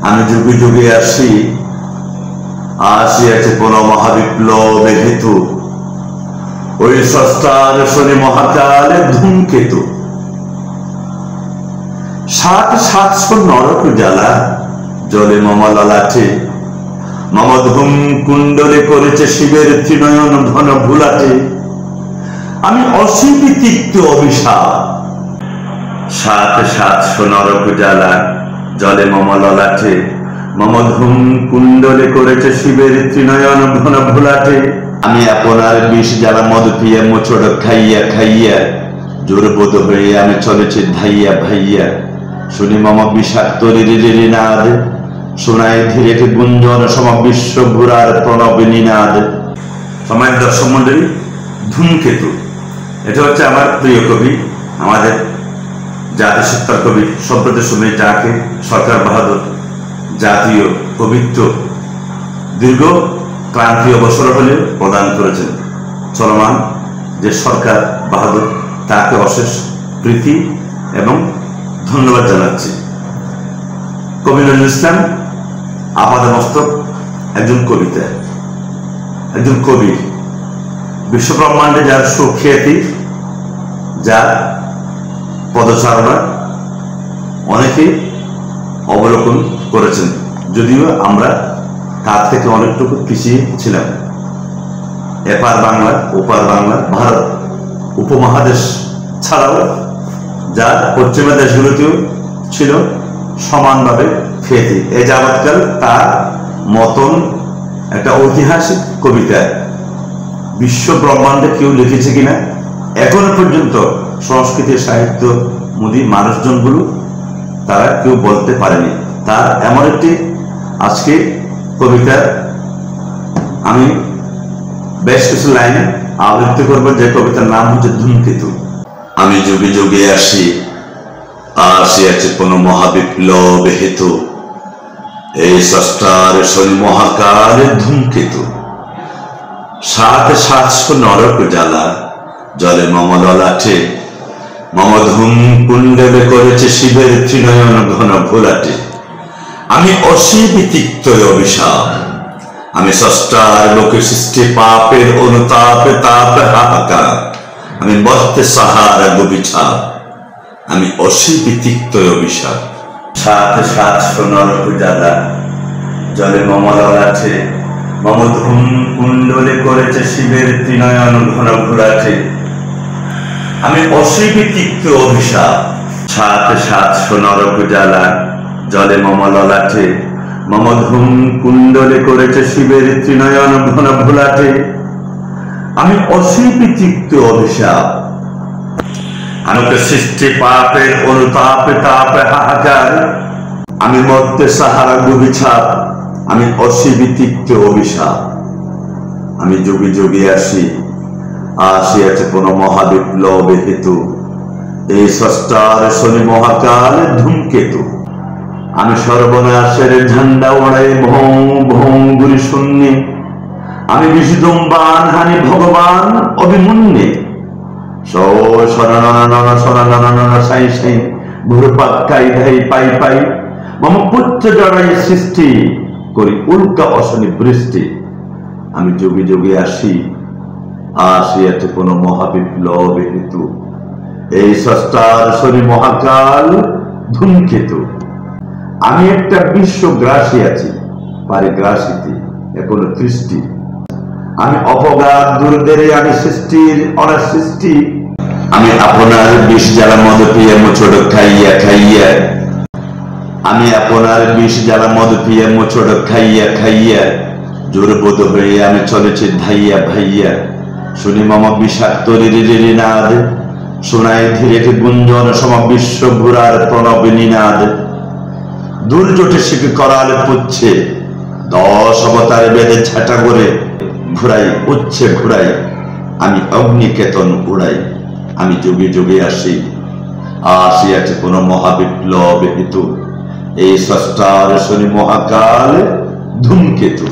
আমি যুগে যুগে আসিয়াছে কোন মহাবিপ্লবে হেতু, ওই স্রষ্টার শনি মহাকালে ধূমকেতু। ৭৭০০ নরক জ্বালা জলে মম ললাটে, মম ধূম কুণ্ডলে করেছে শিবের ত্রিনয়ন ঘন ভুলাটে। আমি অসীম তিক্ত অভিশাপ, ৭৭০০ নরক জ্বালা জলে মম ললাটে, মম ধূম কুণ্ডলে করেছে শিবের ত্রিনয়ন ঘন ভুলাটে। আমি আপনার বিষ জ্বালা মদ পিয়া মোচড় খাইয়া খাইয়া, জোরবোধ হয়ে আমি চলেছি ধাইয়া ভাইয়া। শুনি মম বিষাক্ত রিনাদ, শোনায় ধীরে গুঞ্জন সম বিশ্ব ঘুরার প্রণব নিনাদ। সময়ের দর্শক মন্ডলী, ধূমকেতু এটা হচ্ছে আমার প্রিয় কবি, আমাদের জাতিসত্তার কবি সভ্যদের সময় যাকে সরকার বাহাদুর জাতীয় পবিত্র দীর্ঘ ক্রান্তি অবসর হলেও প্রদান করেছেন। চলমান যে সরকার বাহাদুর তাকে অশেষ প্রীতি এবং ধন্যবাদ জানাচ্ছি। কবি নজরুল ইসলাম আপাদমস্তক একজন কবিতা, একজন কবি, বিশ্বব্রহ্মাণ্ডে যার সুখ্যাতি, যার পদচারণা অনেকেই অবলোকন করেছেন, যদিও আমরা তার থেকে অনেকটুকু পিছিয়ে ছিলাম। এপার বাংলা ওপার বাংলা ভারত উপমহাদেশ ছাড়াও যার পশ্চিমা দেশগুলোতেও ছিল সমানভাবে খ্যাতি। এ যাবৎকাল তার মতন একটা ঐতিহাসিক কবিতা বিশ্ব ব্রহ্মাণ্ডে কেউ লিখেছে কিনা এখনো পর্যন্ত সংস্কৃতি সাহিত্য মুদি মানুষজনগুলো তারা কেউ বলতে পারেনি। তার এমন একটি আজকে কবিতা আমি বেশ কিছু লাইন আবৃত্তি করবো, যে কবিতার নাম হচ্ছে ধূমকেতু। আমি যুগে যুগে আসিয়াছে কোন মহাবিপ্লব হেতু, এই স্রষ্টার শনি মহাকালে ধূমকেতু। ৭৭০০ নরক জ্বালা জলে মম ললাটে, মম ধূম কুণ্ডলে করেছে শিবের ত্রিনয়ন ঘন ভোলাটে। আমি অসীম তিক্ত অভিশাপ, আমি স্রষ্টার লোকে সৃষ্টি পাপের অনুতাপে তাপে হাহাকার। আমি মর্তে সাহারা গবিছাপ, আমি অসীম তিক্ত অভিশাপ। ৭৭০০ নরক জ্বালা জলে মম ললাটে, মম ধূম কুণ্ডলে করেছে শিবের ত্রিনয়ন ঘন ভোলাটে। আমি অসীম তিক্ত অভিশাপ। ৭৭০০ নরক জ্বালা জলে মম ললাটে, মম ধূম কুণ্ডলে করেছে শিবের ত্রিনয়ন ঘন ভোলাটে। আমি অসীম তিক্ত অভিশাপ, আলোকে সৃষ্টি পাপের অনুতাপে তাপে হাহাকার। আমি মর্তে সাহারা গবিছাপ, আমি অসীম তিক্ত অভিশাপ। আমি যুগে যুগে আসিয়াছে কোন মহাবিপ্লবে হেতু, এই স্রষ্টার শনি মহাকালে ধূমকেতু। আমি সর্বনাশের ঝান্ডা ওড়াই ভং ভং গুরি শূন্যে, আমি বিষদম্বান হানি ভগবান অভিমন্যে। সাই সাই ঘুরপাক কাই ধাই পাই পাই, মম পুত্র জড়াই সৃষ্টি করি উল্কা অশনি বৃষ্টি। আমি যুগে যুগে আসিয়াছে কোন মহাবিপ্লবে হেতু, এই স্রষ্টার শনি মহাকাল ধূমকেতু। আমি একটা বিশ্বগ্রাসী আছি, পারিগ্রাসীতে এখনো তৃষ্টি। আমি অপঘাত দুর্দেরে, আমি সৃষ্টির অনাসৃষ্টি। আমি আপনার বিষ জ্বালা মদ পিয়া মোচড় খাইয়া খাইয়া, আমি আপনার বিষ জ্বালা মদ পিয়া মোচড় খাইয়া খাইয়া। জোরবোধ হয়ে আমি চলেছি ধাইয়া ভাইয়া। শুনি মম বিষাক্ত রিনাদ, শোনায় ধীরে গুঞ্জন সম বিশ্ব ঘুরার প্রণব নিনাদ। দুর্যোটে শিখে করাল পুচ্ছে, 10 অবতারে বেঁধে ছাটা করে ঘুরাই উচ্ছে ঘুরাই। আমি অগ্নিকেতন উড়াই, আমি যুগে যুগে আসিয়াছে কোন মহাবিপ্লবে হেতু, এই স্রষ্টার শনি মহাকাল ধূমকেতু।